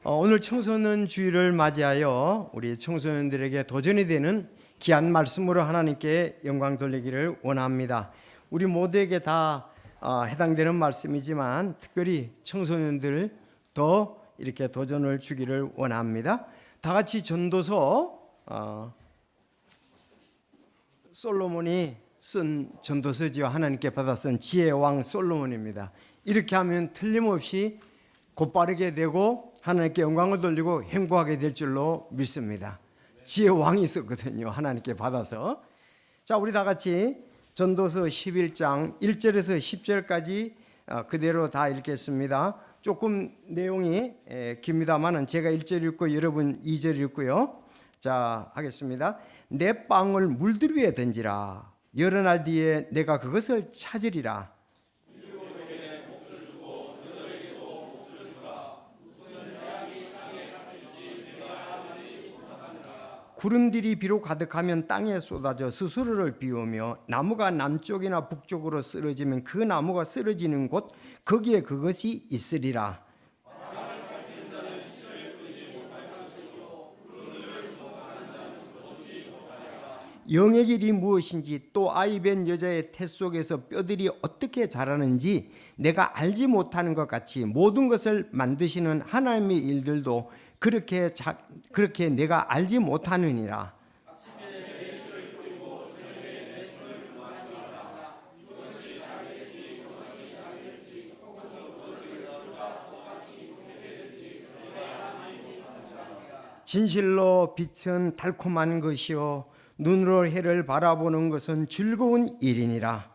오늘 청소년 주일을 맞이하여 우리 청소년들에게 도전이 되는 귀한 말씀으로 하나님께 영광 돌리기를 원합니다. 우리 모두에게 다 해당되는 말씀이지만 특별히 청소년들 더 이렇게 도전을 주기를 원합니다. 다 같이 전도서 솔로몬이 쓴 전도서지요. 하나님께 받아 쓴 지혜의 왕 솔로몬입니다. 이렇게 하면 틀림없이 곧바르게 되고 하나님께 영광을 돌리고 행복하게 될 줄로 믿습니다. 지혜의 왕이 있었거든요. 하나님께 받아서. 자, 우리 다 같이 전도서 11장 1절에서 10절까지 그대로 다 읽겠습니다. 조금 내용이 깁니다만은 제가 1절 읽고 여러분 2절 읽고요. 자, 하겠습니다. 내 빵을 물들 위에 던지라. 여러 날 뒤에 내가 그것을 찾으리라. 구름들이 비록 가득하면 땅에 쏟아져 스스로를 비우며 나무가 남쪽이나 북쪽으로 쓰러지면 그 나무가 쓰러지는 곳 거기에 그것이 있으리라. 영의 길이 무엇인지 또 아이 뵌 여자의 태 속에서 뼈들이 어떻게 자라는지 내가 알지 못하는 것 같이 모든 것을 만드시는 하나님의 일들도 그렇게 내가 알지 못하느니라. 진실로 빛은 달콤한 것이요 눈으로 해를 바라보는 것은 즐거운 일이니라.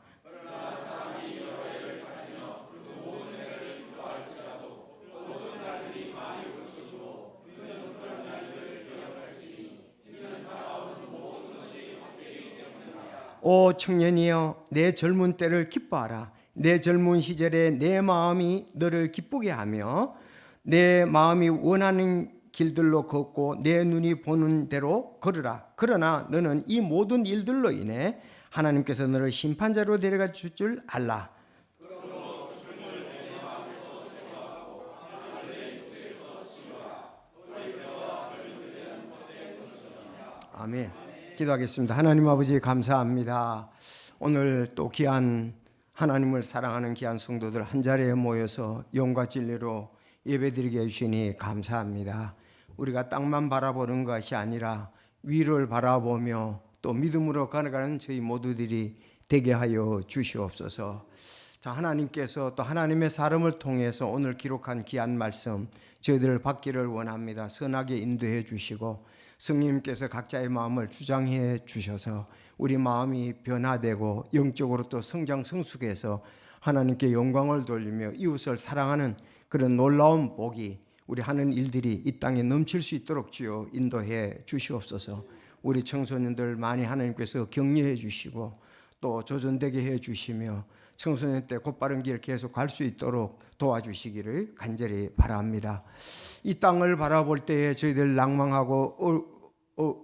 오 청년이여 내 젊은 때를 기뻐하라. 내 젊은 시절에 내 마음이 너를 기쁘게 하며 내 마음이 원하는 길들로 걷고 내 눈이 보는 대로 걸으라. 그러나 너는 이 모든 일들로 인해 하나님께서 너를 심판자로 데려가 줄 줄 알라. 아멘. 기도하겠습니다. 하나님 아버지 감사합니다. 오늘 또 귀한 하나님을 사랑하는 귀한 성도들 한 자리에 모여서 영과 진리로 예배드리게 해주시니 감사합니다. 우리가 땅만 바라보는 것이 아니라 위를 바라보며 또 믿음으로 걸어가는 저희 모두들이 되게 하여 주시옵소서. 자, 하나님께서 또 하나님의 사람을 통해서 오늘 기록한 귀한 말씀 저희들을 받기를 원합니다. 선하게 인도해 주시고 성령님께서 각자의 마음을 주장해 주셔서 우리 마음이 변화되고 영적으로 또 성장 성숙해서 하나님께 영광을 돌리며 이웃을 사랑하는 그런 놀라운 복이 우리 하는 일들이 이 땅에 넘칠 수 있도록 주여 인도해 주시옵소서. 우리 청소년들 많이 하나님께서 격려해 주시고 또 조전되게 해 주시며 청소년 때 곧바른 길 계속 갈 수 있도록 도와주시기를 간절히 바랍니다. 이 땅을 바라볼 때에 저희들 낭망하고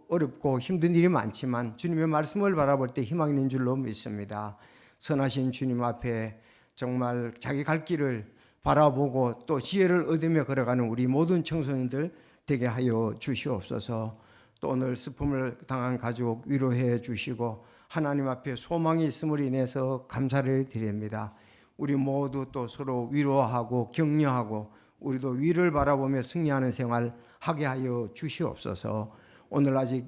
어렵고 힘든 일이 많지만 주님의 말씀을 바라볼 때 희망이 있는 줄로 믿습니다. 선하신 주님 앞에 정말 자기 갈 길을 바라보고 또 지혜를 얻으며 걸어가는 우리 모든 청소년들 되게 하여 주시옵소서. 또 오늘 슬픔을 당한 가족 위로해 주시고 하나님 앞에 소망이 있음으로 인해서 감사를 드립니다. 우리 모두 또 서로 위로하고 격려하고 우리도 위를 바라보며 승리하는 생활 하게 하여 주시옵소서. 오늘 아직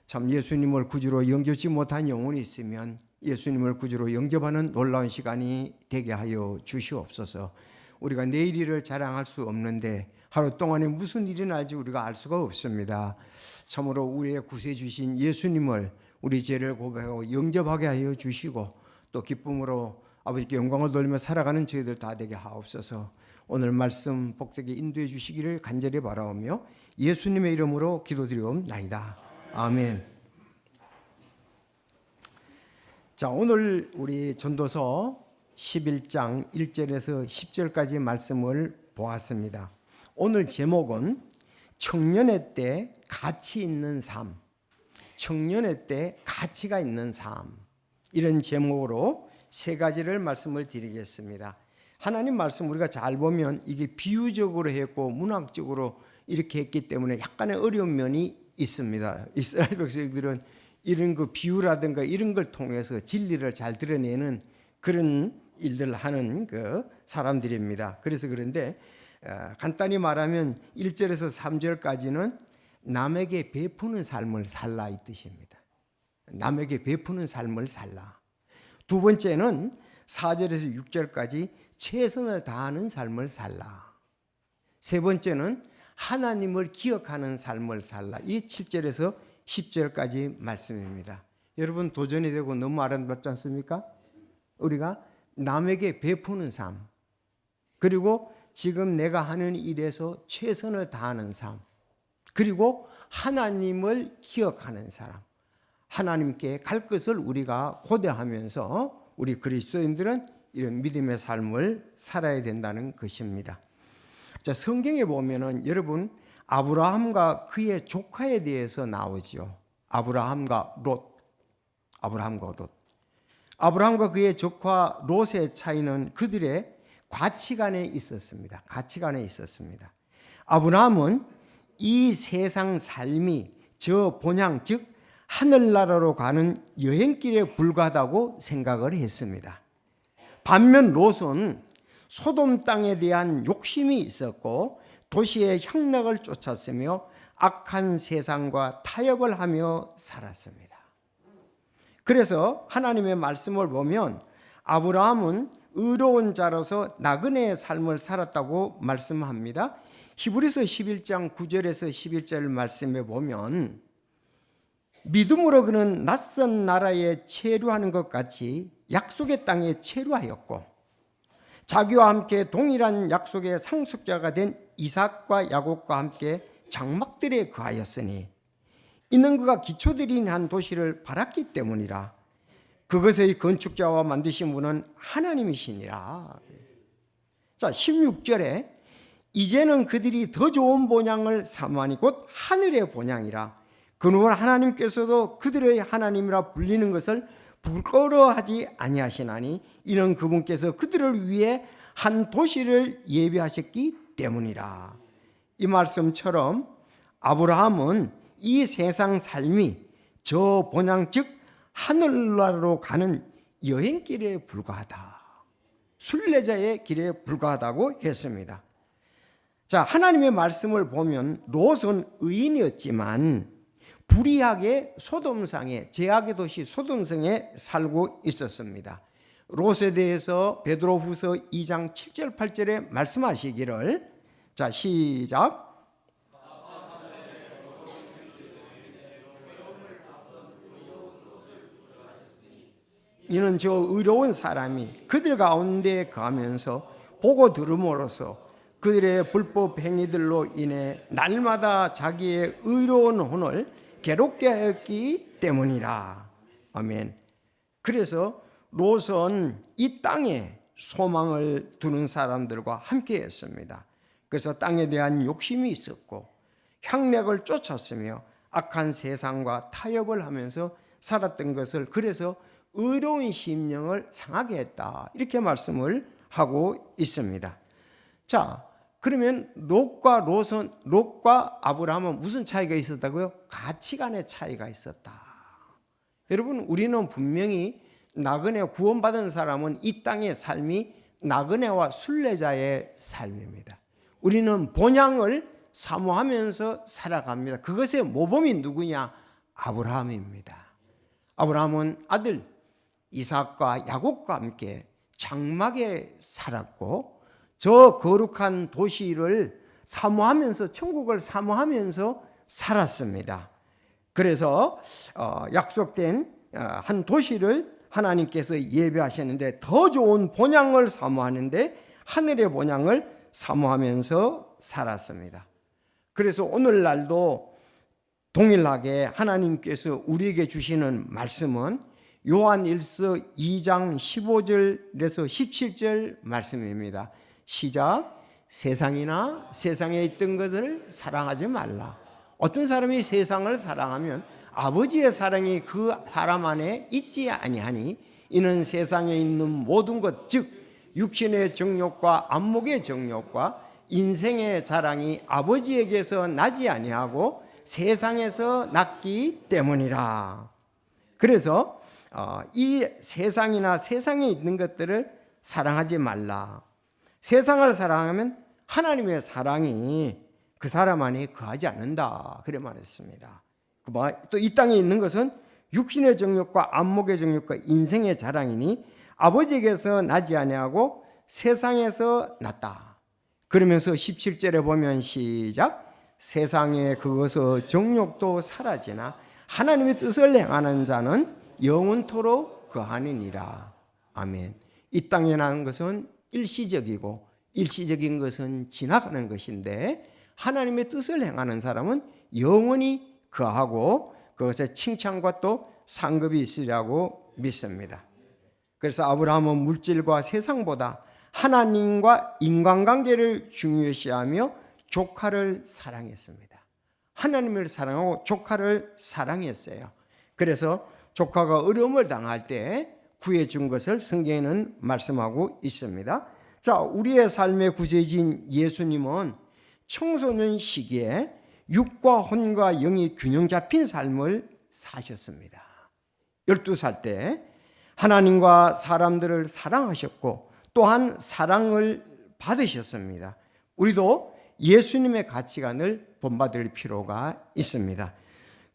참 예수님을 구주로 영접지 못한 영혼이 있으면 예수님을 구주로 영접하는 놀라운 시간이 되게 하여 주시옵소서. 우리가 내일 일을 자랑할 수 없는데 하루 동안에 무슨 일이 날지 우리가 알 수가 없습니다. 참으로 우리의 구세주신 예수님을 우리 죄를 고백하고 영접하게 하여 주시고 또 기쁨으로 아버지께 영광을 돌리며 살아가는 저희들 다 되게 하옵소서. 오늘 말씀 복되게 인도해 주시기를 간절히 바라오며 예수님의 이름으로 기도드리옵나이다. 아멘. 자, 오늘 우리 전도서 11장 1절에서 10절까지 말씀을 보았습니다. 오늘 제목은 청년의 때 가치 있는 삶, 청년의 때 가치가 있는 삶, 이런 제목으로 세 가지를 말씀을 드리겠습니다. 하나님 말씀 우리가 잘 보면 이게 비유적으로 했고 문학적으로 이렇게 했기 때문에 약간의 어려운 면이 있습니다. 이스라엘 백성들은 이런 그 비유라든가 이런 걸 통해서 진리를 잘 드러내는 그런 일들을 하는 그 사람들입니다. 그래서 그런데 간단히 말하면 1절에서 3절까지는 남에게 베푸는 삶을 살라 이 뜻입니다. 남에게 베푸는 삶을 살라. 두 번째는 4절에서 6절까지 최선을 다하는 삶을 살라. 세 번째는 하나님을 기억하는 삶을 살라. 이 7절에서 10절까지 말씀입니다. 여러분 도전이 되고 너무 아름답지 않습니까? 우리가 남에게 베푸는 삶, 그리고 지금 내가 하는 일에서 최선을 다하는 삶, 그리고 하나님을 기억하는 사람, 하나님께 갈 것을 우리가 고대하면서 우리 그리스도인들은 이런 믿음의 삶을 살아야 된다는 것입니다. 자, 성경에 보면은 여러분 아브라함과 그의 조카에 대해서 나오지요. 아브라함과 롯. 아브라함과 그의 조카 롯의 차이는 그들의 가치관에 있었습니다. 아브라함은 이 세상 삶이 저 본향, 즉 하늘나라로 가는 여행길에 불과하다고 생각을 했습니다. 반면 롯은 소돔 땅에 대한 욕심이 있었고 도시의 향락을 쫓았으며 악한 세상과 타협을 하며 살았습니다. 그래서 하나님의 말씀을 보면 아브라함은 의로운 자로서 나그네의 삶을 살았다고 말씀합니다. 히브리서 11장 9절에서 11절 말씀에 보면 믿음으로 그는 낯선 나라에 체류하는 것 같이 약속의 땅에 체류하였고 자기와 함께 동일한 약속의 상속자가 된 이삭과 야곱과 함께 장막들에 거하였으니 이는 그가 기초들인 한 도시를 바랐기 때문이라. 그것의 건축자와 만드신 분은 하나님이시니라. 자, 16절에 이제는 그들이 더 좋은 본향을 사모하니 곧 하늘의 본향이라. 그누가 하나님께서도 그들의 하나님이라 불리는 것을 부끄러워하지 아니하시나니 이는 그분께서 그들을 위해 한 도시를 예비하셨기 때문이라. 이 말씀처럼 아브라함은 이 세상 삶이 저 본향 즉 하늘나라로 가는 여행길에 불과하다. 순례자의 길에 불과하다고 했습니다. 자, 하나님의 말씀을 보면 롯은 의인이었지만 불의하게 소돔상에, 제약의 도시 소돔성에 살고 있었습니다. 롯에 대해서 베드로후서 2장 7절 8절에 말씀하시기를, 자 시작. 이는 저 의로운 사람이 그들 가운데 거하면서 보고 들음으로써 그들의 불법 행위들로 인해 날마다 자기의 의로운 혼을 괴롭게 하였기 때문이라. 아멘. 그래서 롯은 이 땅에 소망을 두는 사람들과 함께 했습니다. 그래서 땅에 대한 욕심이 있었고 향락을 쫓았으며 악한 세상과 타협을 하면서 살았던 것을, 그래서 의로운 심령을 상하게 했다, 이렇게 말씀을 하고 있습니다. 자, 그러면 롯과 아브라함은 무슨 차이가 있었다고요? 가치관의 차이가 있었다. 여러분, 우리는 분명히 나그네 구원받은 사람은 이 땅의 삶이 나그네와 순례자의 삶입니다. 우리는 본향을 사모하면서 살아갑니다. 그것의 모범이 누구냐? 아브라함입니다. 아브라함은 아들 이삭과 야곱과 함께 장막에 살았고 저 거룩한 도시를 사모하면서, 천국을 사모하면서 살았습니다. 그래서 약속된 한 도시를 하나님께서 예배하셨는데 더 좋은 본향을 사모하는데 하늘의 본향을 사모하면서 살았습니다. 그래서 오늘날도 동일하게 하나님께서 우리에게 주시는 말씀은 요한 1서 2장 15절에서 17절 말씀입니다. 시작. 세상이나 세상에 있던 것을 사랑하지 말라. 어떤 사람이 세상을 사랑하면 아버지의 사랑이 그 사람 안에 있지 아니하니 이는 세상에 있는 모든 것, 즉 육신의 정욕과 안목의 정욕과 인생의 자랑이 아버지에게서 나지 아니하고 세상에서 났기 때문이라. 그래서 이 세상이나 세상에 있는 것들을 사랑하지 말라. 세상을 사랑하면 하나님의 사랑이 그 사람 안에 거하지 않는다, 그래 말했습니다. 또 이 땅에 있는 것은 육신의 정욕과 안목의 정욕과 인생의 자랑이니 아버지에게서 나지 아니하고 세상에서 났다. 그러면서 17절에 보면 시작, 세상의 그것의 정욕도 사라지나 하나님의 뜻을 행하는 자는 영원토록 거하느니라. 아멘. 이 땅에 나는 것은 일시적이고 일시적인 것은 지나가는 것인데 하나님의 뜻을 행하는 사람은 영원히 거하고 그것에 칭찬과 또 상급이 있으리라고 믿습니다. 그래서 아브라함은 물질과 세상보다 하나님과 인간관계를 중요시하며 조카를 사랑했습니다. 하나님을 사랑하고 조카를 사랑했어요. 그래서 조카가 어려움을 당할 때 구해준 것을 성경에는 말씀하고 있습니다. 자, 우리의 삶의 구세주인 예수님은 청소년 시기에 육과 혼과 영이 균형 잡힌 삶을 사셨습니다. 12살 때 하나님과 사람들을 사랑하셨고 또한 사랑을 받으셨습니다. 우리도 예수님의 가치관을 본받을 필요가 있습니다.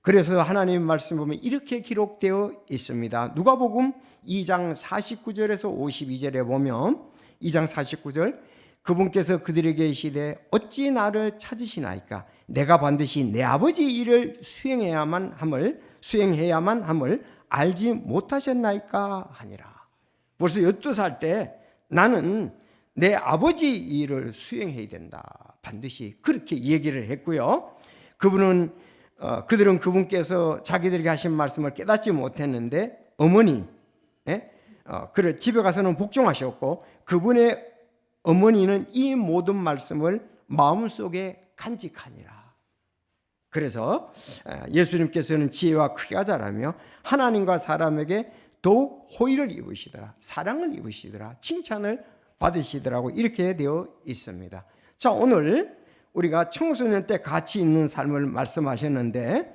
그래서 하나님 말씀 보면 이렇게 기록되어 있습니다. 누가복음 2장 49절에서 52절에 보면 2장 49절, 그분께서 그들에게 이르시되 어찌 나를 찾으시나이까? 내가 반드시 내 아버지 일을 수행해야만 함을 알지 못하셨나이까 하니라. 벌써 12살 때 나는 내 아버지 일을 수행해야 된다, 반드시 그렇게 얘기를 했고요. 그들은 그분께서 자기들에게 하신 말씀을 깨닫지 못했는데 어머니, 그래 집에 가서는 복종하셨고 그분의 어머니는 이 모든 말씀을 마음속에 간직하니라. 그래서 예수님께서는 지혜와 크기가 자라며 하나님과 사람에게 더욱 호의를 입으시더라, 사랑을 입으시더라, 칭찬을 받으시더라고 이렇게 되어 있습니다. 자, 오늘 우리가 청소년 때 가치 있는 삶을 말씀하셨는데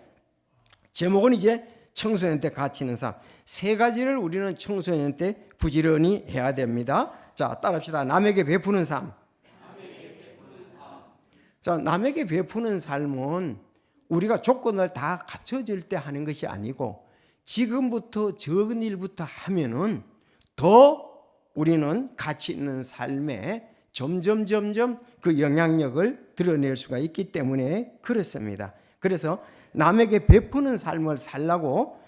제목은 이제 청소년 때 가치 있는 삶, 세 가지를 우리는 청소년 때 부지런히 해야 됩니다. 자, 따라합시다. 남에게 베푸는 삶. 자, 남에게 베푸는 삶은 우리가 조건을 다 갖춰질 때 하는 것이 아니고 지금부터 적은 일부터 하면은 더 우리는 가치 있는 삶에 점점 그 영향력을 드러낼 수가 있기 때문에 그렇습니다. 그래서 남에게 베푸는 삶을 살라고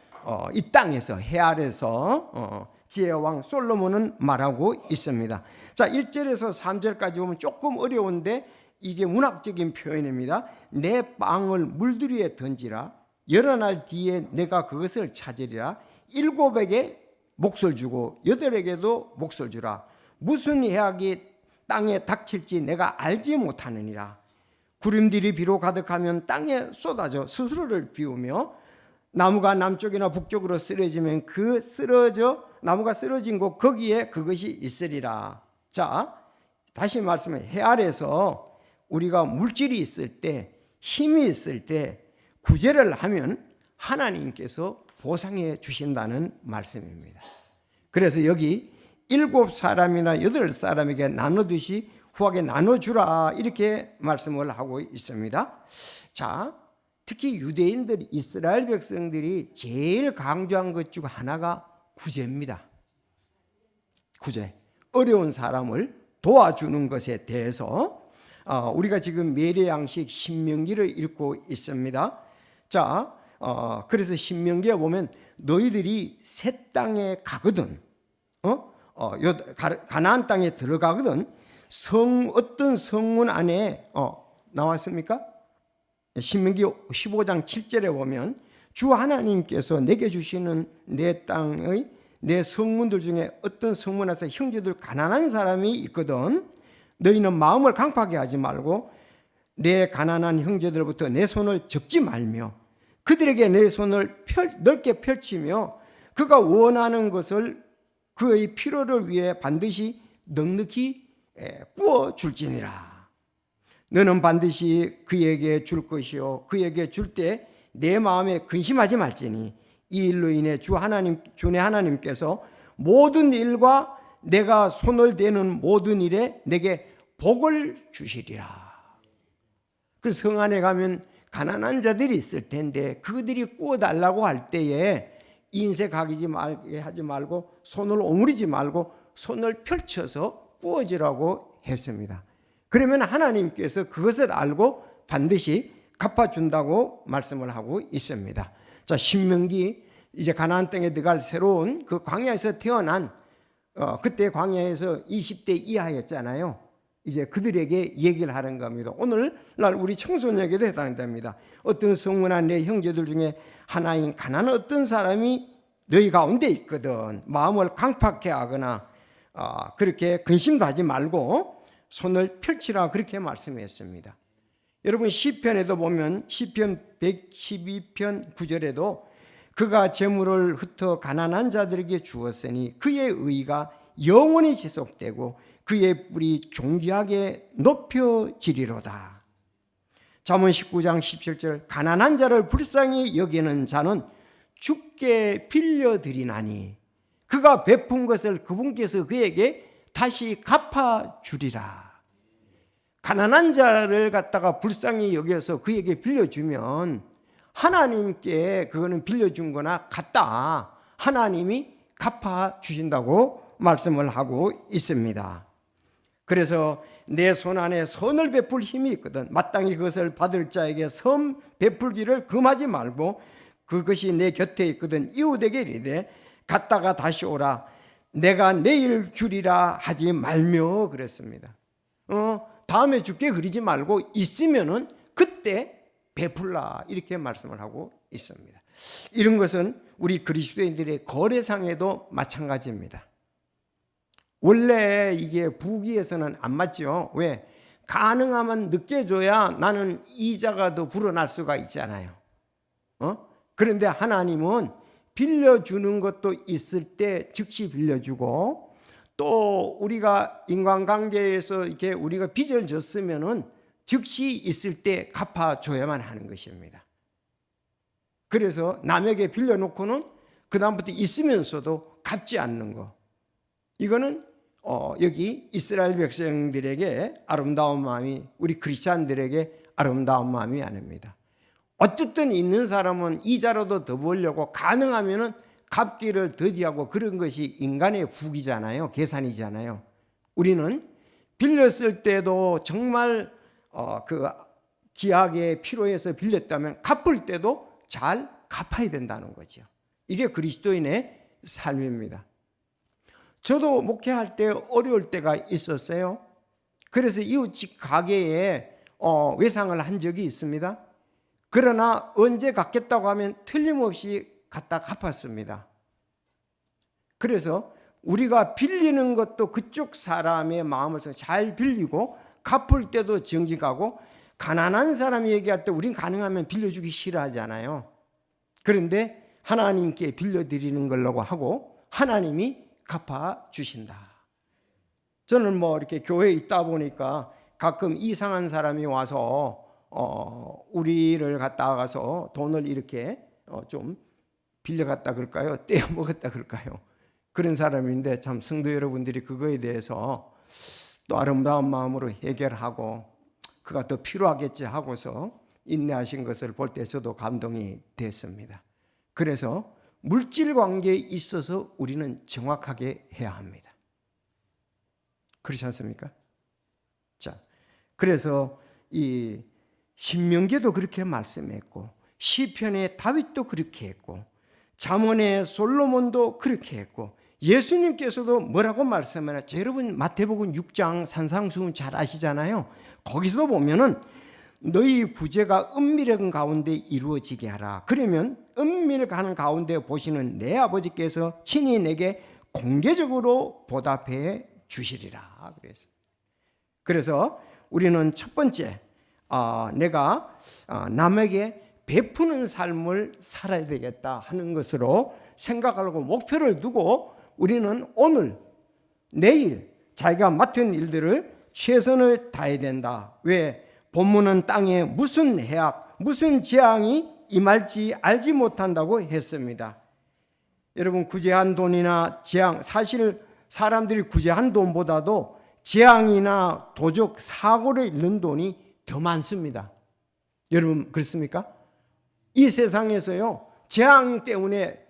이 땅에서 해 아래서 지혜왕 솔로몬은 말하고 있습니다. 자, 1절에서 3절까지 보면 조금 어려운데 이게 문학적인 표현입니다. 내 빵을 물들이에 던지라, 여러 날 뒤에 내가 그것을 찾으리라. 7에게 몫을 주고 8에게도 몫을 주라. 무슨 해악이 땅에 닥칠지 내가 알지 못하느니라. 구름들이 비로 가득하면 땅에 쏟아져 스스로를 비우며 나무가 남쪽이나 북쪽으로 쓰러지면 나무가 쓰러진 곳 거기에 그것이 있으리라. 자, 다시 말씀해, 해 아래서 우리가 물질이 있을 때, 힘이 있을 때 구제를 하면 하나님께서 보상해 주신다는 말씀입니다. 그래서 여기 7사람이나 8사람에게 나누듯이 후하게 나눠주라 이렇게 말씀을 하고 있습니다. 자, 특히 유대인들, 이스라엘 백성들이 제일 강조한 것 중 하나가 구제입니다. 구제, 어려운 사람을 도와주는 것에 대해서 우리가 지금 매례양식 신명기를 읽고 있습니다. 자, 그래서 신명기에 보면 너희들이 새 땅에 가거든, 가나안 땅에 들어가거든 어떤 성문 안에 나왔습니까? 신명기 15장 7절에 보면 주 하나님께서 내게 주시는 내 땅의 내 성문들 중에 어떤 성문에서 형제들 가난한 사람이 있거든. 너희는 마음을 강팍하게 하지 말고 내 가난한 형제들부터 내 손을 접지 말며 그들에게 내 손을 넓게 펼치며 그가 원하는 것을 그의 필요를 위해 반드시 넉넉히 구워 줄지니라. 너는 반드시 그에게 줄 것이요 그에게 줄 때 내 마음에 근심하지 말지니 이 일로 인해 주내 하나님께서 모든 일과 내가 손을 대는 모든 일에 내게 복을 주시리라. 그 성 안에 가면 가난한 자들이 있을 텐데 그들이 구워달라고 할 때에 인색하지 말게 하지 말고 손을 오므리지 말고 손을 펼쳐서 구워주라고 했습니다. 그러면 하나님께서 그것을 알고 반드시 갚아준다고 말씀을 하고 있습니다. 자, 신명기 이제 가나안 땅에 들어갈 새로운 그 광야에서 태어난 그때 광야에서 20대 이하였잖아요. 이제 그들에게 얘기를 하는 겁니다. 오늘날 우리 청소년에게도 해당됩니다. 어떤 성문한 내 형제들 중에 하나인 가난한 어떤 사람이 너희 가운데 있거든. 마음을 강팍해 하거나 그렇게 근심도 하지 말고 손을 펼치라 그렇게 말씀했습니다. 여러분 시편에도 보면 시편 112편 9절에도 그가 재물을 흩어 가난한 자들에게 주었으니 그의 의가 영원히 지속되고 그의 뿔이 존귀하게 높여지리로다. 잠언 19장 17절 가난한 자를 불쌍히 여기는 자는 주께 빌려드리나니 그가 베푼 것을 그분께서 그에게 다시 갚아주리라. 가난한 자를 갖다가 불쌍히 여겨서 그에게 빌려주면 하나님께 그거는 빌려준 거나 같다. 하나님이 갚아주신다고 말씀을 하고 있습니다. 그래서 내 손 안에 선을 베풀 힘이 있거든. 마땅히 그것을 받을 자에게 선 베풀기를 금하지 말고 그것이 내 곁에 있거든. 이웃에게 이르되 갔다가 다시 오라. 내가 내일 주리라 하지 말며 그랬습니다. 다음에 줄게 그러지 말고 있으면은 그때 베풀라 이렇게 말씀을 하고 있습니다. 이런 것은 우리 그리스도인들의 거래상에도 마찬가지입니다. 원래 이게 부귀에서는 안 맞죠. 왜? 가능하면 늦게 줘야 나는 이자가 더 불어날 수가 있잖아요. 그런데 하나님은 빌려주는 것도 있을 때 즉시 빌려주고 또 우리가 인간관계에서 이렇게 우리가 빚을 졌으면은 즉시 있을 때 갚아줘야만 하는 것입니다. 그래서 남에게 빌려놓고는 그 다음부터 있으면서도 갚지 않는 거. 이거는 여기 이스라엘 백성들에게 아름다운 마음이 우리 크리스찬들에게 아름다운 마음이 아닙니다. 어쨌든 있는 사람은 이자로도 더 벌려고 가능하면은 갚기를 더디하고 그런 것이 인간의 부귀잖아요. 계산이잖아요. 우리는 빌렸을 때도 정말 그 기하게 필요해서 빌렸다면 갚을 때도 잘 갚아야 된다는 거죠. 이게 그리스도인의 삶입니다. 저도 목회할 때 어려울 때가 있었어요. 그래서 이웃집 가게에 외상을 한 적이 있습니다. 그러나 언제 갚겠다고 하면 틀림없이 갖다 갚았습니다. 그래서 우리가 빌리는 것도 그쪽 사람의 마음을 잘 빌리고 갚을 때도 정직하고 가난한 사람이 얘기할 때 우린 가능하면 빌려주기 싫어하잖아요. 그런데 하나님께 빌려드리는 걸로 하고 하나님이 갚아주신다. 저는 뭐 이렇게 교회에 있다 보니까 가끔 이상한 사람이 와서 우리를 갖다 가서 돈을 이렇게 좀 빌려갔다 그럴까요? 떼어 먹었다 그럴까요? 그런 사람인데 참 성도 여러분들이 그거에 대해서 또 아름다운 마음으로 해결하고 그가 더 필요하겠지 하고서 인내하신 것을 볼 때 저도 감동이 됐습니다. 그래서 물질 관계에 있어서 우리는 정확하게 해야 합니다. 그렇지 않습니까? 자, 그래서 이 신명기도 그렇게 말씀했고 시편의 다윗도 그렇게 했고 잠언의 솔로몬도 그렇게 했고 예수님께서도 뭐라고 말씀하셨죠? 여러분 마태복음 6장 산상수훈 잘 아시잖아요. 거기서도 보면은 너희 구제가 은밀한 가운데 이루어지게 하라. 그러면 은밀한 가운데 보시는 내 아버지께서 친히 내게 공개적으로 보답해 주시리라. 그래서 우리는 첫 번째 내가 남에게 베푸는 삶을 살아야 되겠다 하는 것으로 생각하고 목표를 두고 우리는 오늘 내일 자기가 맡은 일들을 최선을 다해야 된다. 왜? 본문은 땅에 무슨 해악, 무슨 재앙이 임할지 알지 못한다고 했습니다. 여러분, 구제한 돈이나 재앙, 사실 사람들이 구제한 돈보다도 재앙이나 도적, 사고를 잃는 돈이 더 많습니다. 여러분 그렇습니까? 이 세상에서요, 재앙 때문에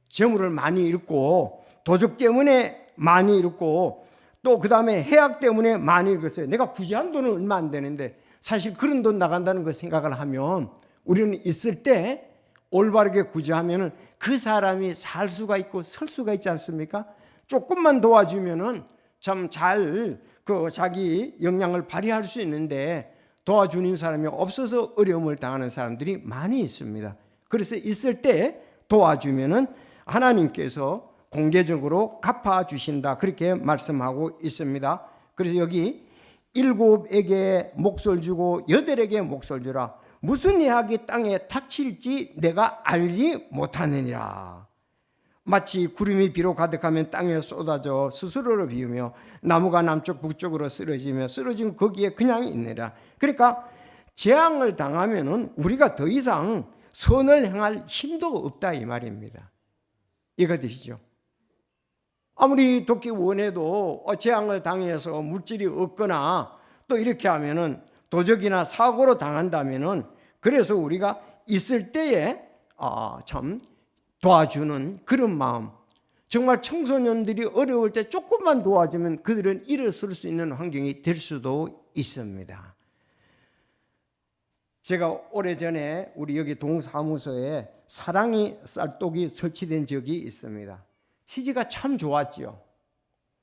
재물을 많이 잃고, 도적 때문에 많이 잃고, 또 그 다음에 해악 때문에 많이 잃었어요. 내가 구제한 돈은 얼마 안 되는데 사실 그런 돈 나간다는 걸 생각을 하면 우리는 있을 때 올바르게 구제하면 그 사람이 살 수가 있고 설 수가 있지 않습니까? 조금만 도와주면은 참 잘 자기 역량을 발휘할 수 있는데 도와주는 사람이 없어서 어려움을 당하는 사람들이 많이 있습니다. 그래서 있을 때 도와주면은 하나님께서 공개적으로 갚아주신다, 그렇게 말씀하고 있습니다. 그래서 여기 7에게 몫을 주고 8에게 몫을 주라. 무슨 예악이 땅에 닥칠지 내가 알지 못하느니라. 마치 구름이 비로 가득하면 땅에 쏟아져 스스로를 비우며 나무가 남쪽 북쪽으로 쓰러지며 쓰러진 거기에 그냥 있느라. 그러니까 재앙을 당하면은 우리가 더 이상 선을 행할 힘도 없다, 이 말입니다. 이해가 되시죠? 아무리 돕기 원해도 재앙을 당해서 물질이 없거나 또 이렇게 하면은 도적이나 사고로 당한다면은, 그래서 우리가 있을 때에 참 도와주는 그런 마음, 정말 청소년들이 어려울 때 조금만 도와주면 그들은 일어설 수 있는 환경이 될 수도 있습니다. 제가 오래전에 우리 여기 동사무소에 사랑이 쌀독이 설치된 적이 있습니다. 취지가 참 좋았지요.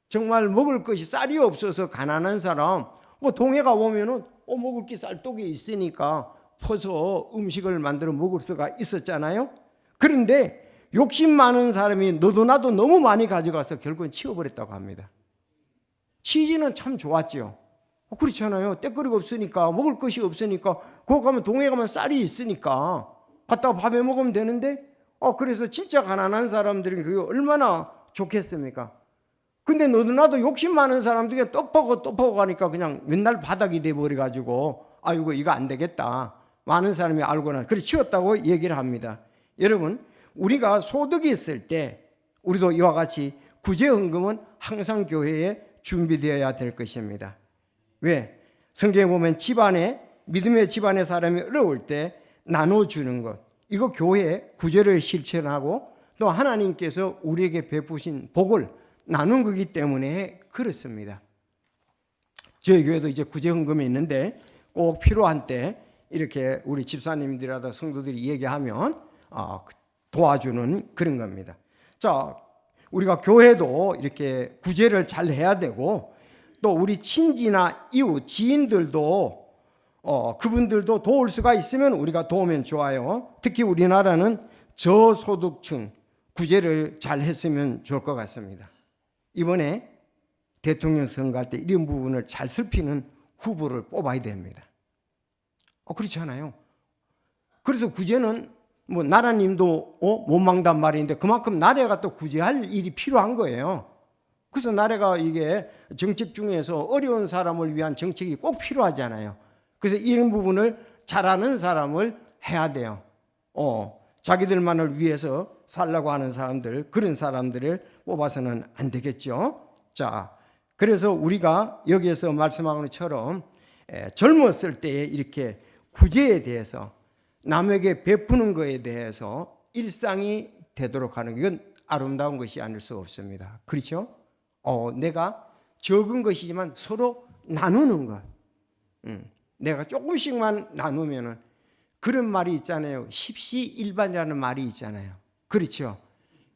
정말 먹을 것이 쌀이 없어서 가난한 사람, 동해가 오면은 먹을 게 쌀독이 있으니까 퍼서 음식을 만들어 먹을 수가 있었잖아요. 그런데 욕심 많은 사람이 너도 나도 너무 많이 가져가서 결국은 치워버렸다고 합니다. 취지는 참 좋았지요. 그렇잖아요. 때거리가 없으니까, 먹을 것이 없으니까, 거기 가면 동해 가면 쌀이 있으니까 갖다가 밥해 먹으면 되는데, 그래서 진짜 가난한 사람들이 그게 얼마나 좋겠습니까? 근데 너도 나도 욕심 많은 사람들이 또 퍼고 가니까 그냥 맨날 바닥이 돼버려가지고, 아이고 이거 안 되겠다, 많은 사람이 알고나 그래 치웠다고 얘기를 합니다. 여러분, 우리가 소득이 있을 때 우리도 이와 같이 구제헌금은 항상 교회에 준비되어야 될 것입니다. 왜? 성경에 보면 집안에, 믿음의 집안의 사람이 어려울 때 나눠주는 것, 이거 교회 구제를 실천하고 또 하나님께서 우리에게 베푸신 복을 나눈 거기 때문에 그렇습니다. 저희 교회도 이제 구제헌금이 있는데 꼭 필요한 때 이렇게 우리 집사님들이라도 성도들이 얘기하면 도와주는 그런 겁니다. 자, 우리가 교회도 이렇게 구제를 잘 해야 되고, 또 우리 친지나 이웃, 지인들도 그분들도 도울 수가 있으면 우리가 도우면 좋아요. 특히 우리나라는 저소득층 구제를 잘 했으면 좋을 것 같습니다. 이번에 대통령 선거할 때 이런 부분을 잘 살피는 후보를 뽑아야 됩니다. 그렇지 않아요? 그래서 구제는 나라님도 못 막단 말인데 그만큼 나라가 또 구제할 일이 필요한 거예요. 그래서 나라가 이게 정책 중에서 어려운 사람을 위한 정책이 꼭 필요하잖아요. 그래서 이런 부분을 잘하는 사람을 해야 돼요. 자기들만을 위해서 살라고 하는 사람들, 그런 사람들을 뽑아서는 안 되겠죠. 자, 그래서 우리가 여기에서 말씀하는 것처럼 젊었을 때에 이렇게 구제에 대해서, 남에게 베푸는 것에 대해서 일상이 되도록 하는, 이건 아름다운 것이 아닐 수 없습니다. 그렇죠? 내가 적은 것이지만 서로 나누는 것. 내가 조금씩만 나누면은, 그런 말이 있잖아요. 십시일반이라는 말이 있잖아요. 그렇죠?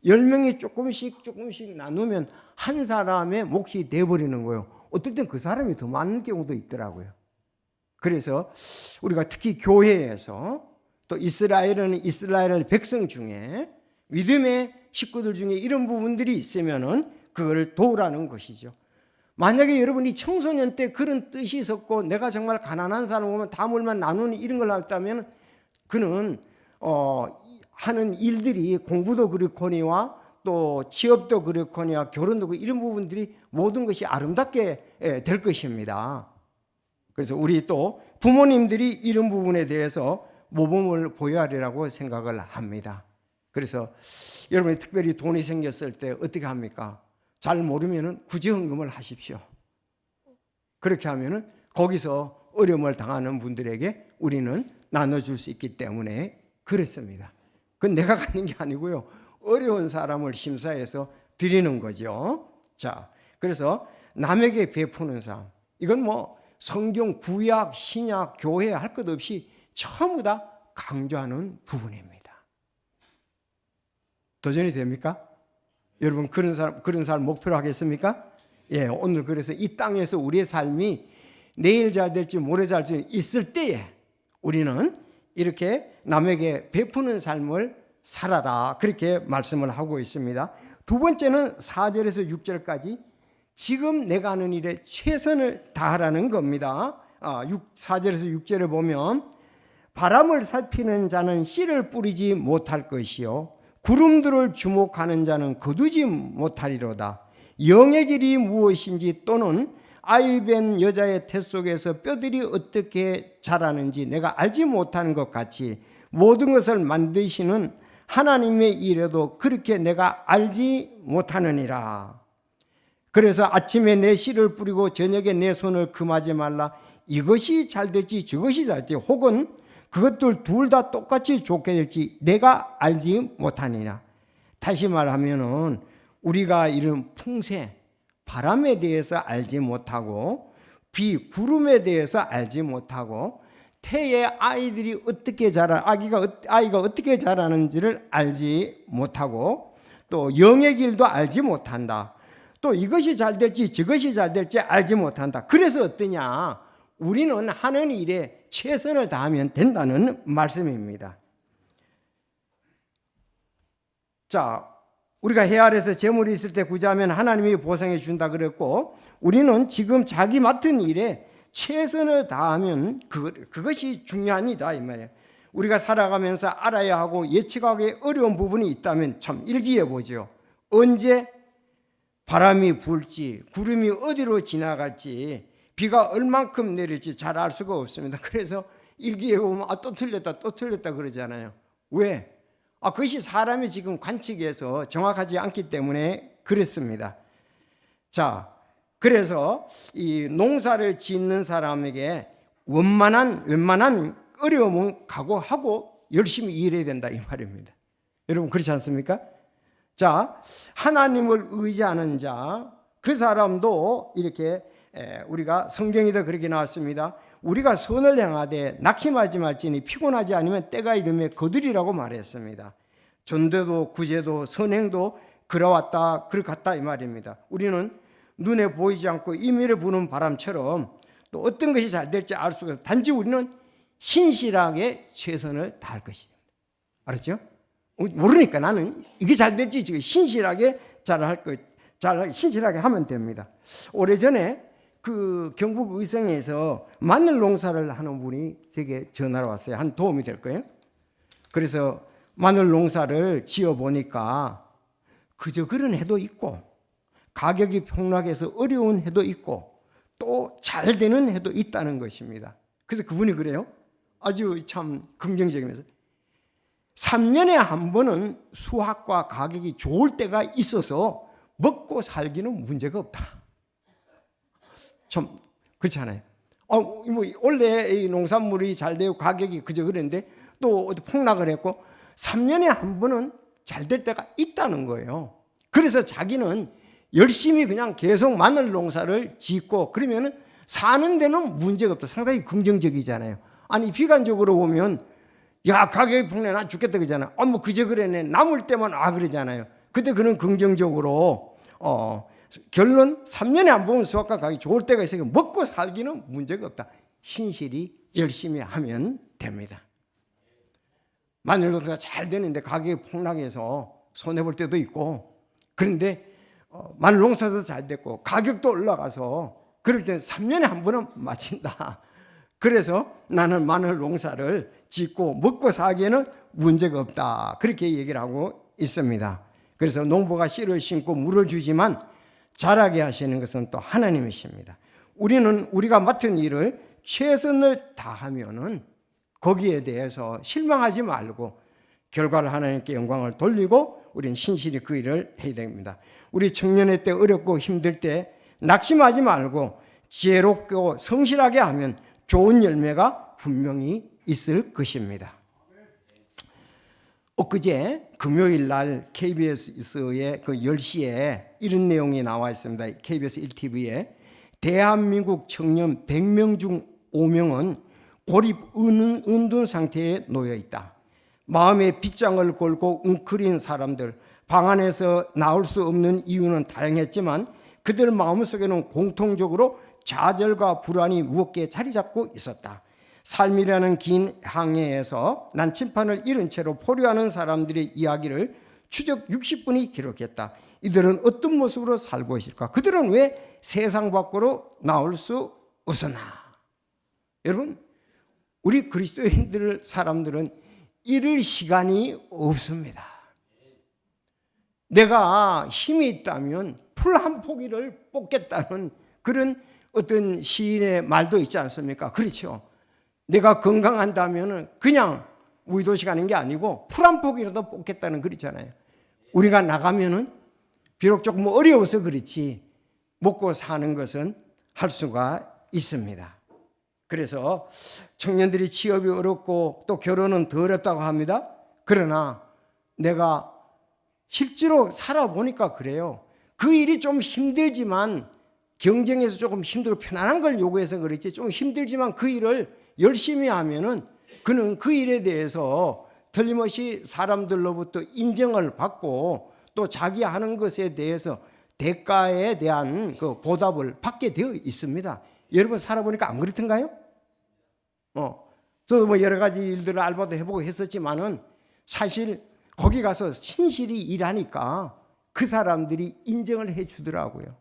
10명이 조금씩 나누면 한 사람의 몫이 돼버리는 거예요. 어떨 땐 그 사람이 더 많은 경우도 있더라고요. 그래서 우리가 특히 교회에서, 또 이스라엘은 이스라엘 백성 중에 믿음의 식구들 중에 이런 부분들이 있으면은 그걸 도우라는 것이죠. 만약에 여러분이 청소년 때 그런 뜻이 있었고 내가 정말 가난한 사람 보면 다물만 나누는 이런 걸 했다면, 그는 하는 일들이 공부도 그렇거니와 또 취업도 그렇거니와 결혼도 그렇고 이런 부분들이 모든 것이 아름답게 될 것입니다. 그래서 우리 또 부모님들이 이런 부분에 대해서 모범을 보여야 하리라고 생각을 합니다. 그래서 여러분이 특별히 돈이 생겼을 때 어떻게 합니까? 잘 모르면 구제헌금을 하십시오. 그렇게 하면 거기서 어려움을 당하는 분들에게 우리는 나눠줄 수 있기 때문에 그렇습니다. 그건 내가 갖는 게 아니고요, 어려운 사람을 심사해서 드리는 거죠. 자, 그래서 남에게 베푸는 삶, 이건 뭐 성경, 구약, 신약, 교회 할 것 없이 전부 다 강조하는 부분입니다. 도전이 됩니까? 여러분 그런 삶 목표로 하겠습니까? 예, 오늘 그래서 이 땅에서 우리의 삶이 내일 잘 될지 모레 잘 될지 있을 때에 우리는 이렇게 남에게 베푸는 삶을 살아라, 그렇게 말씀을 하고 있습니다. 두 번째는 4절에서 6절까지 지금 내가 하는 일에 최선을 다하라는 겁니다. 4절에서 6절에 보면 바람을 살피는 자는 씨를 뿌리지 못할 것이요 구름들을 주목하는 자는 거두지 못하리로다. 영의 길이 무엇인지 또는 아이벤 여자의 태 속에서 뼈들이 어떻게 자라는지 내가 알지 못하는 것 같이 모든 것을 만드시는 하나님의 일에도 그렇게 내가 알지 못하느니라. 그래서 아침에 내 씨를 뿌리고 저녁에 내 손을 금하지 말라. 이것이 잘 될지 저것이 잘 될지 혹은 그것들 둘 다 똑같이 좋게 될지 내가 알지 못하느냐. 다시 말하면은 우리가 이런 풍세, 바람에 대해서 알지 못하고 비, 구름에 대해서 알지 못하고 태의 아이들이 어떻게 아이가 어떻게 자라는지를 알지 못하고 또 영의 길도 알지 못한다. 또 이것이 잘 될지 저것이 잘 될지 알지 못한다. 그래서 어떠냐? 우리는 하는 일에 최선을 다하면 된다는 말씀입니다. 자, 우리가 해 아래서 재물이 있을 때 구제하면 하나님이 보상해 준다 그랬고, 우리는 지금 자기 맡은 일에 최선을 다하면 그것이 중요합니다, 이 말이에요. 우리가 살아가면서 알아야 하고 예측하기 어려운 부분이 있다면 참 일기해 보죠. 언제 바람이 불지, 구름이 어디로 지나갈지, 비가 얼만큼 내릴지 잘 알 수가 없습니다. 그래서 일기에 보면 또 틀렸다 그러잖아요. 왜? 그것이 사람이 지금 관측해서 정확하지 않기 때문에 그랬습니다. 자, 그래서 이 농사를 짓는 사람에게 웬만한 어려움은 각오하고 열심히 일해야 된다, 이 말입니다. 여러분 그렇지 않습니까? 자, 하나님을 의지하는 자, 그 사람도 이렇게 우리가 성경에도 그렇게 나왔습니다. 우리가 선을 행하되 낙심하지 말지니 피곤하지 않으면 때가 이르매 거두리라고 말했습니다. 전도도 구제도 선행도 그러왔다 그렇갔다 이 말입니다. 우리는 눈에 보이지 않고 임의로 부는 바람처럼 또 어떤 것이 잘 될지 알 수가 없어요. 단지 우리는 신실하게 최선을 다할 것입니다. 알았죠? 모르니까 나는 이게 잘 될지 지금 신실하게 신실하게 하면 됩니다. 오래전에 그 경북 의성에서 마늘 농사를 하는 분이 제게 전화로 왔어요. 한 도움이 될 거예요. 그래서 마늘 농사를 지어 보니까 그저 그런 해도 있고 가격이 폭락해서 어려운 해도 있고 또 잘 되는 해도 있다는 것입니다. 그래서 그분이 그래요. 아주 참 긍정적이면서 3년에 한 번은 수확과 가격이 좋을 때가 있어서 먹고 살기는 문제가 없다. 참 그렇잖아요. 뭐 원래 이 농산물이 잘 되고 가격이 그저 그랬는데 또 어디 폭락을 했고 3년에 한 번은 잘 될 때가 있다는 거예요. 그래서 자기는 열심히 그냥 계속 마늘 농사를 짓고 그러면은 사는 데는 문제가 없다. 상당히 긍정적이잖아요. 아니 비관적으로 보면 야 가격이 폭락해 나 죽겠다 그러잖아. 뭐 그저 그랬네. 남을 때만 그러잖아요. 근데 그는 긍정적으로 결론 3년에 한 번 수확과 가격이 좋을 때가 있으니까 먹고 살기는 문제가 없다. 신실히 열심히 하면 됩니다. 마늘 농사가 잘 되는데 가격이 폭락해서 손해볼 때도 있고 그런데 마늘 농사도 잘 됐고 가격도 올라가서 그럴 때 3년에 한 번은 마친다. 그래서 나는 마늘 농사를 짓고 먹고 살기에는 문제가 없다. 그렇게 얘기를 하고 있습니다. 그래서 농부가 씨를 심고 물을 주지만 자라게 하시는 것은 또 하나님이십니다. 우리는 우리가 맡은 일을 최선을 다하면은 거기에 대해서 실망하지 말고 결과를 하나님께 영광을 돌리고 우리는 신실히 그 일을 해야 됩니다. 우리 청년의 때 어렵고 힘들 때 낙심하지 말고 지혜롭고 성실하게 하면 좋은 열매가 분명히 있을 것입니다. 엊그제 금요일 날 KBS의 그 10시에 이런 내용이 나와 있습니다. KBS 1TV에 대한민국 청년 100명 중 5명은 고립 은둔 상태에 놓여 있다. 마음에 빗장을 걸고 웅크린 사람들, 방 안에서 나올 수 없는 이유는 다양했지만 그들 마음속에는 공통적으로 좌절과 불안이 무겁게 자리 잡고 있었다. 삶이라는 긴 항해에서 난침판을 잃은 채로 포류하는 사람들의 이야기를 추적 60분이 기록했다. 이들은 어떤 모습으로 살고 있을까? 그들은 왜 세상 밖으로 나올 수 없었나? 여러분, 우리 그리스도인들 사람들은 이럴 시간이 없습니다. 내가 힘이 있다면 풀 한 포기를 뽑겠다는 그런 어떤 시인의 말도 있지 않습니까? 그렇죠. 내가 건강한다면 그냥 우이도시 가는 게 아니고 풀 한 포기라도 뽑겠다는 그렇잖아요. 우리가 나가면은 비록 조금 어려워서 그렇지 먹고 사는 것은 할 수가 있습니다. 그래서 청년들이 취업이 어렵고 또 결혼은 더 어렵다고 합니다. 그러나 내가 실제로 살아보니까 그래요. 그 일이 좀 힘들지만 경쟁에서 조금 힘들고 편안한 걸 요구해서 그렇지 좀 힘들지만 그 일을 열심히 하면은 그는 그 일에 대해서 틀림없이 사람들로부터 인정을 받고 또 자기 하는 것에 대해서 대가에 대한 그 보답을 받게 되어 있습니다. 여러분 살아보니까 안 그렇던가요? 저도 뭐 여러 가지 일들을 알바도 해보고 했었지만은 사실 거기 가서 신실히 일하니까 그 사람들이 인정을 해 주더라고요.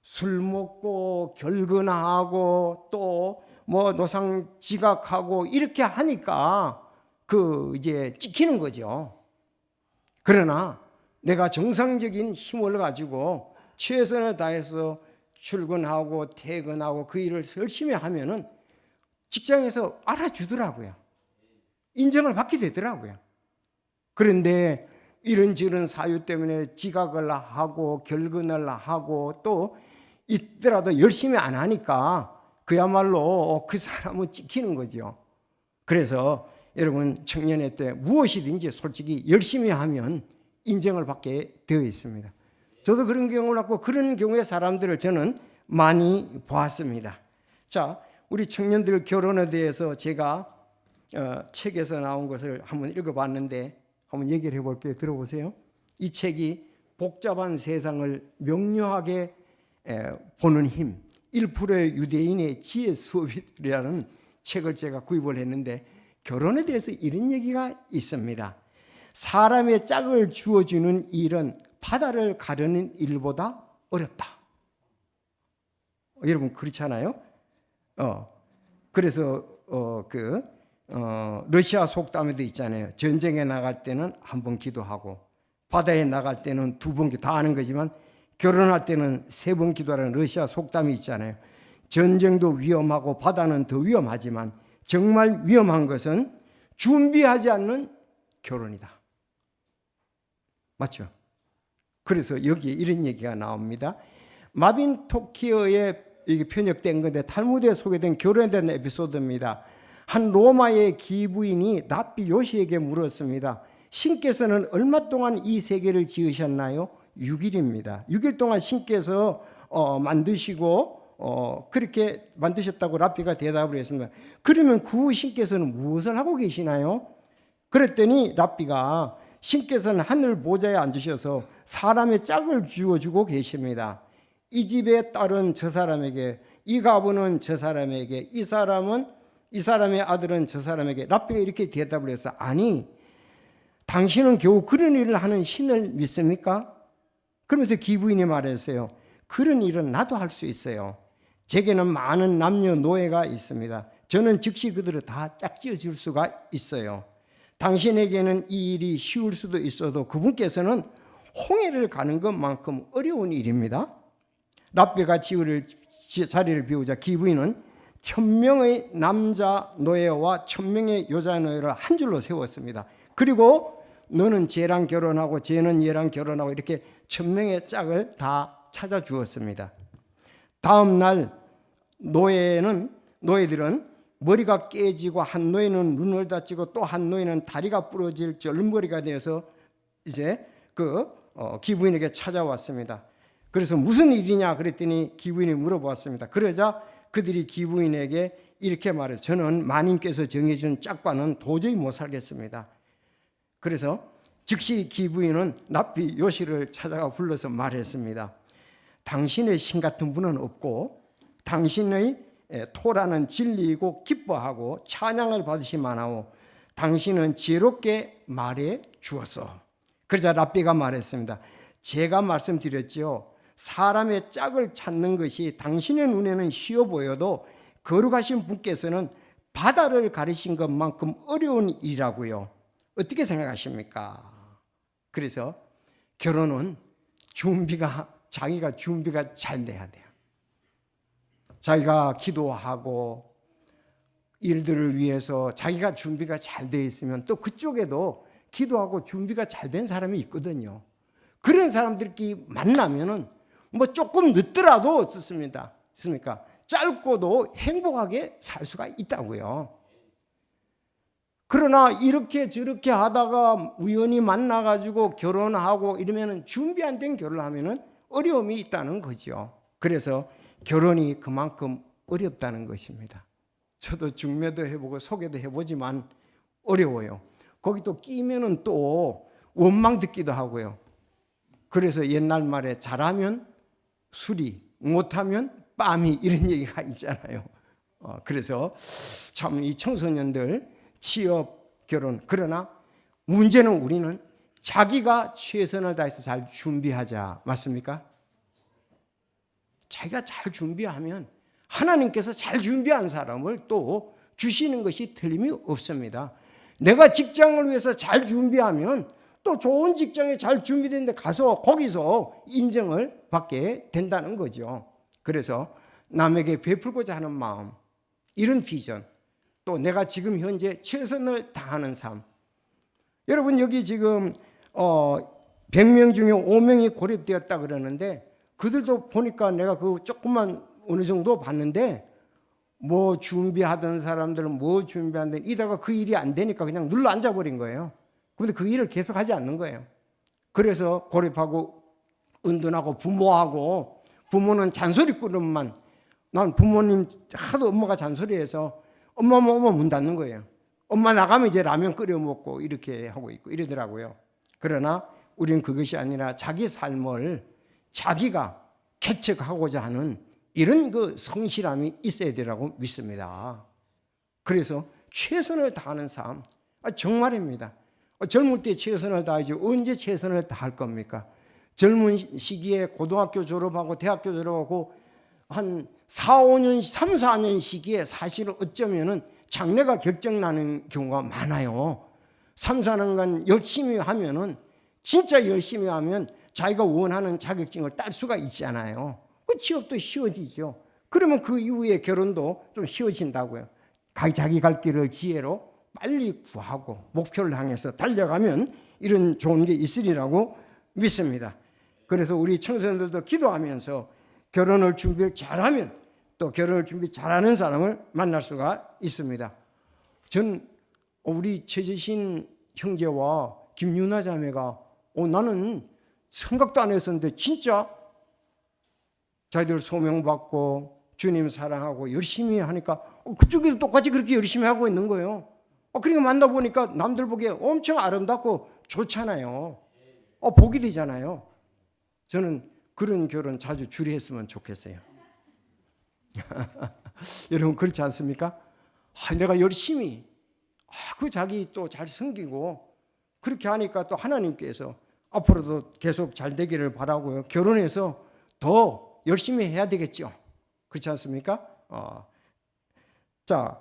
술 먹고 결근하고 또 뭐 노상 지각하고 이렇게 하니까 그 이제 찍히는 거죠. 그러나 내가 정상적인 힘을 가지고 최선을 다해서 출근하고 퇴근하고 그 일을 열심히 하면은 직장에서 알아주더라고요. 인정을 받게 되더라고요. 그런데 이런저런 사유 때문에 지각을 하고 결근을 하고 또 있더라도 열심히 안 하니까 그야말로 그 사람은 찍히는 거죠. 그래서 여러분 청년의 때 무엇이든지 솔직히 열심히 하면 인정을 받게 되어 있습니다. 저도 그런 경우를 갖고 그런 경우의 사람들을 저는 많이 보았습니다. 자, 우리 청년들 결혼에 대해서 제가 책에서 나온 것을 한번 읽어봤는데 한번 얘기를 해볼게요. 들어보세요. 이 책이 복잡한 세상을 명료하게 보는 힘 1%의 유대인의 지혜 수업이라는 책을 제가 구입을 했는데 결혼에 대해서 이런 얘기가 있습니다. 사람의 짝을 주어주는 일은 바다를 가르는 일보다 어렵다. 여러분 그렇잖아요. 그래서 러시아 속담에도 있잖아요. 전쟁에 나갈 때는 한 번 기도하고 바다에 나갈 때는 두 번 기도 다 아는 거지만 결혼할 때는 세 번 기도하는 러시아 속담이 있잖아요. 전쟁도 위험하고 바다는 더 위험하지만 정말 위험한 것은 준비하지 않는 결혼이다. 맞죠? 그래서 여기에 이런 얘기가 나옵니다. 마빈 토키어에 이게 편역된 건데 탈무드에 소개된 결혼에 대한 에피소드입니다. 한 로마의 기부인이 랍비 요시에게 물었습니다. 신께서는 얼마 동안 이 세계를 지으셨나요? 6일입니다. 6일 동안 신께서 만드시고 그렇게 만드셨다고 랍비가 대답을 했습니다. 그러면 그 후 신께서는 무엇을 하고 계시나요? 그랬더니 랍비가 신께서는 하늘 보좌에 앉으셔서 사람의 짝을 주어주고 계십니다. 이 집의 딸은 저 사람에게, 이 가부는 저 사람에게, 이 사람의 아들은 저 사람에게. 랍비가 이렇게 대답을 해서 아니 당신은 겨우 그런 일을 하는 신을 믿습니까? 그러면서 기부인이 말했어요. 그런 일은 나도 할 수 있어요. 제게는 많은 남녀노예가 있습니다. 저는 즉시 그들을 다 짝지어 줄 수가 있어요. 당신에게는 이 일이 쉬울 수도 있어도 그분께서는 홍해를 가는 것만큼 어려운 일입니다. 랍비가 자리를 비우자 기부인은 1000명의 남자 노예와 1000명의 여자 노예를 한 줄로 세웠습니다. 그리고 너는 쟤랑 결혼하고 쟤는 얘랑 결혼하고 이렇게 1000명의 짝을 다 찾아주었습니다. 다음 날 노예들은 머리가 깨지고 한 노예는 눈을 다치고 또 한 노예는 다리가 부러질 절머리가 되어서 이제 기부인에게 찾아왔습니다. 그래서 무슨 일이냐 그랬더니 기부인이 물어보았습니다. 그러자 그들이 기부인에게 이렇게 말해요. 저는 마님께서 정해준 짝과는 도저히 못 살겠습니다. 그래서 즉시 기부인은 납비 요시를 찾아가 불러서 말했습니다. 당신의 신 같은 분은 없고 당신의 토라는 진리이고 기뻐하고 찬양을 받으시마나오 당신은 지혜롭게 말해 주었어. 그러자 랍비가 말했습니다. 제가 말씀드렸지요. 사람의 짝을 찾는 것이 당신의 눈에는 쉬워 보여도 거룩하신 분께서는 바다를 가리신 것만큼 어려운 일이라고요. 어떻게 생각하십니까? 그래서 결혼은 자기가 준비가 잘 돼야 돼요. 자기가 기도하고 일들을 위해서 자기가 준비가 잘 돼 있으면 또 그쪽에도 기도하고 준비가 잘 된 사람이 있거든요. 그런 사람들끼리 만나면은 뭐 조금 늦더라도 어떻습니까? 짧고도 행복하게 살 수가 있다고요. 그러나 이렇게 저렇게 하다가 우연히 만나가지고 결혼하고 이러면은 준비 안 된 결혼을 하면은 어려움이 있다는 거죠. 그래서 결혼이 그만큼 어렵다는 것입니다. 저도 중매도 해보고 소개도 해보지만 어려워요. 거기 또 끼면은 또 원망 듣기도 하고요. 그래서 옛날 말에 잘하면 술이, 못하면 빰이 이런 얘기가 있잖아요. 그래서 참 이 청소년들 취업, 결혼 그러나 문제는 우리는 자기가 최선을 다해서 잘 준비하자. 맞습니까? 자기가 잘 준비하면 하나님께서 잘 준비한 사람을 또 주시는 것이 틀림이 없습니다. 내가 직장을 위해서 잘 준비하면 또 좋은 직장에 잘 준비된 데 가서 거기서 인정을 받게 된다는 거죠. 그래서 남에게 베풀고자 하는 마음, 이런 비전, 또 내가 지금 현재 최선을 다하는 삶. 여러분 여기 지금 100명 중에 5명이 고립되었다 그러는데 그들도 보니까 내가 그 조금만 어느 정도 봤는데 뭐 준비하던 사람들은 뭐 준비하는데 이다가 그 일이 안 되니까 그냥 눌러 앉아버린 거예요. 그런데 그 일을 계속 하지 않는 거예요. 그래서 고립하고 은둔하고 부모는 잔소리꾼만 난 부모님 하도 엄마가 잔소리해서 엄마 문 닫는 거예요. 엄마 나가면 이제 라면 끓여 먹고 이렇게 하고 있고 이러더라고요. 그러나 우리는 그것이 아니라 자기 삶을 자기가 개척하고자 하는 이런 그 성실함이 있어야 되라고 믿습니다. 그래서 최선을 다하는 삶, 정말입니다. 젊을 때 최선을 다하지 언제 최선을 다할 겁니까? 젊은 시기에 고등학교 졸업하고 대학교 졸업하고 한 3, 4년 시기에 사실은 어쩌면은 장래가 결정나는 경우가 많아요. 3, 4년간 열심히 하면은 진짜 열심히 하면 자기가 원하는 자격증을 딸 수가 있잖아요. 그 취업도 쉬워지죠. 그러면 그 이후에 결혼도 좀 쉬워진다고요. 자기 갈 길을 지혜로 빨리 구하고 목표를 향해서 달려가면 이런 좋은 게 있으리라고 믿습니다. 그래서 우리 청소년들도 기도하면서 결혼을 준비 잘하면 또 결혼을 준비 잘하는 사람을 만날 수가 있습니다. 전 우리 최재신 형제와 김윤아 자매가 나는 생각도 안 했었는데 진짜 자기들 소명받고 주님 사랑하고 열심히 하니까 그쪽에도 똑같이 그렇게 열심히 하고 있는 거예요. 그러니까 만나보니까 남들 보기에 엄청 아름답고 좋잖아요. 복이 되잖아요. 저는 그런 결혼 자주 주례했으면 좋겠어요. 여러분 그렇지 않습니까? 내가 열심히 그 자기 또 잘 섬기고 그렇게 하니까 또 하나님께서 앞으로도 계속 잘 되기를 바라고요. 결혼해서 더 열심히 해야 되겠죠. 그렇지 않습니까? 자,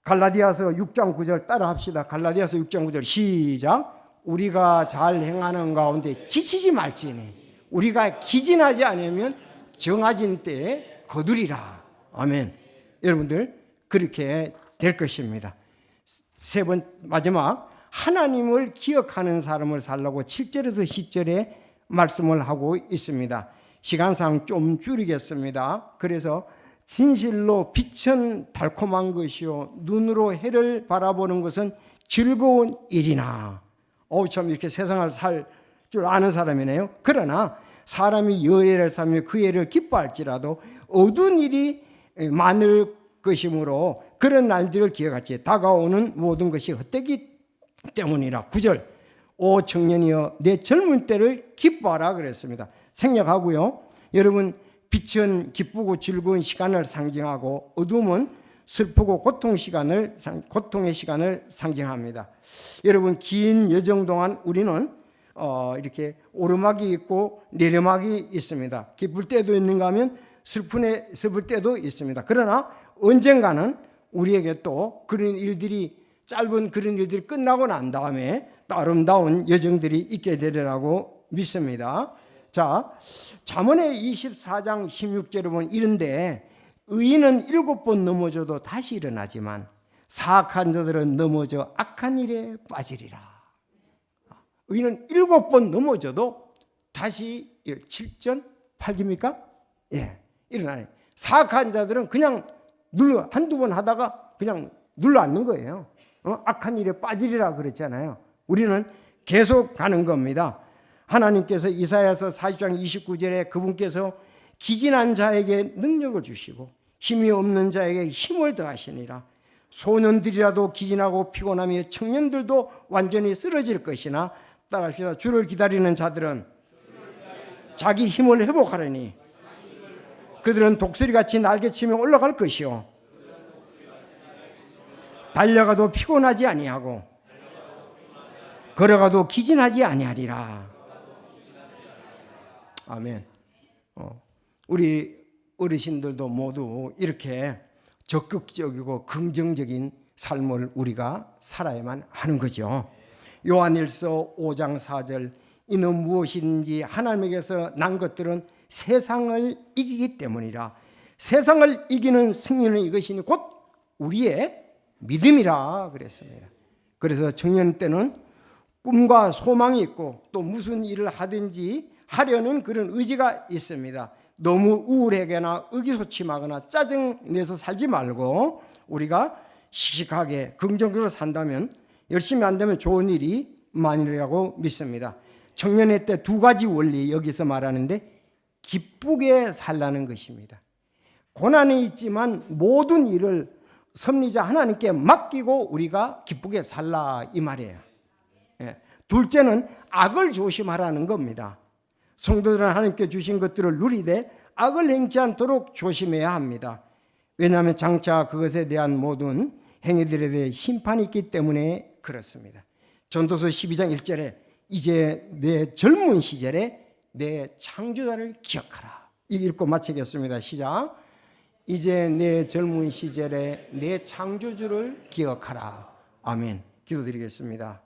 갈라디아서 6장 9절 따라 합시다. 갈라디아서 6장 9절 시작. 우리가 잘 행하는 가운데 지치지 말지니 우리가 기진하지 않으면 정하진 때에 거두리라. 아멘. 여러분들 그렇게 될 것입니다. 세 번 마지막, 하나님을 기억하는 삶을 살라고 7절에서 10절에 말씀을 하고 있습니다. 시간상 좀 줄이겠습니다. 그래서 진실로 빛은 달콤한 것이요 눈으로 해를 바라보는 것은 즐거운 일이나, 참 이렇게 세상을 살 줄 아는 사람이네요. 그러나 사람이 여애를 살며 그 애를 기뻐할지라도 어두운 일이 많을 것이므로 그런 날들을 기억하지 다가오는 모든 것이 헛되기 때문이라. 9절, 오 청년이여 내 젊은 때를 기뻐하라 그랬습니다. 생략하고요. 여러분, 빛은 기쁘고 즐거운 시간을 상징하고 어둠은 슬프고 고통의 시간을 상징합니다. 여러분, 긴 여정 동안 우리는 이렇게 오르막이 있고 내리막이 있습니다. 기쁠 때도 있는가 하면 슬플 때도 있습니다. 그러나 언젠가는 우리에게 또 그런 일들이, 짧은 그런 일들이 끝나고 난 다음에 또 아름다운 여정들이 있게 되리라고 믿습니다. 자, 잠언의 24장 16절에 보면 이런데, 의인은 7번 넘어져도 다시 일어나지만 사악한 자들은 넘어져 악한 일에 빠지리라. 의인은 7번 넘어져도 다시 7전 8기입니까? 예, 일어나네. 사악한 자들은 그냥 한두 번 하다가 그냥 눌러 앉는 거예요. 악한 일에 빠지리라 그랬잖아요. 우리는 계속 가는 겁니다. 하나님께서 이사야서 40장 29절에 그분께서 기진한 자에게 능력을 주시고 힘이 없는 자에게 힘을 더하시니라. 소년들이라도 기진하고 피곤하며 청년들도 완전히 쓰러질 것이나, 따라합시다. 주를 기다리는 자들은 자기 힘을 회복하려니 그들은 독수리같이 날개치며 올라갈 것이요 달려가도 피곤하지 아니하고 걸어가도 기진하지 아니하리라. 아멘. 우리 어르신들도 모두 이렇게 적극적이고 긍정적인 삶을 우리가 살아야만 하는 거죠. 요한일서 5장 4절, 이는 무엇인지 하나님에게서 난 것들은 세상을 이기기 때문이라. 세상을 이기는 승리는 이것이니 곧 우리의 믿음이라 그랬습니다. 그래서 청년 때는 꿈과 소망이 있고 또 무슨 일을 하든지 하려는 그런 의지가 있습니다. 너무 우울하거나 의기소침하거나 짜증내서 살지 말고 우리가 시식하게 긍정적으로 산다면, 열심히 한다면 좋은 일이 많으리라고 믿습니다. 청년의 때 두 가지 원리 여기서 말하는데, 기쁘게 살라는 것입니다. 고난이 있지만 모든 일을 섭리자 하나님께 맡기고 우리가 기쁘게 살라 이 말이에요. 둘째는 악을 조심하라는 겁니다. 성도들은 하나님께 주신 것들을 누리되 악을 행치 않도록 조심해야 합니다. 왜냐하면 장차 그것에 대한 모든 행위들에 대해 심판이 있기 때문에 그렇습니다. 전도서 12장 1절에 이제 내 젊은 시절에 내 창조자를 기억하라. 읽고 마치겠습니다. 시작. 이제 내 젊은 시절에 내 창조주를 기억하라. 아멘. 기도드리겠습니다.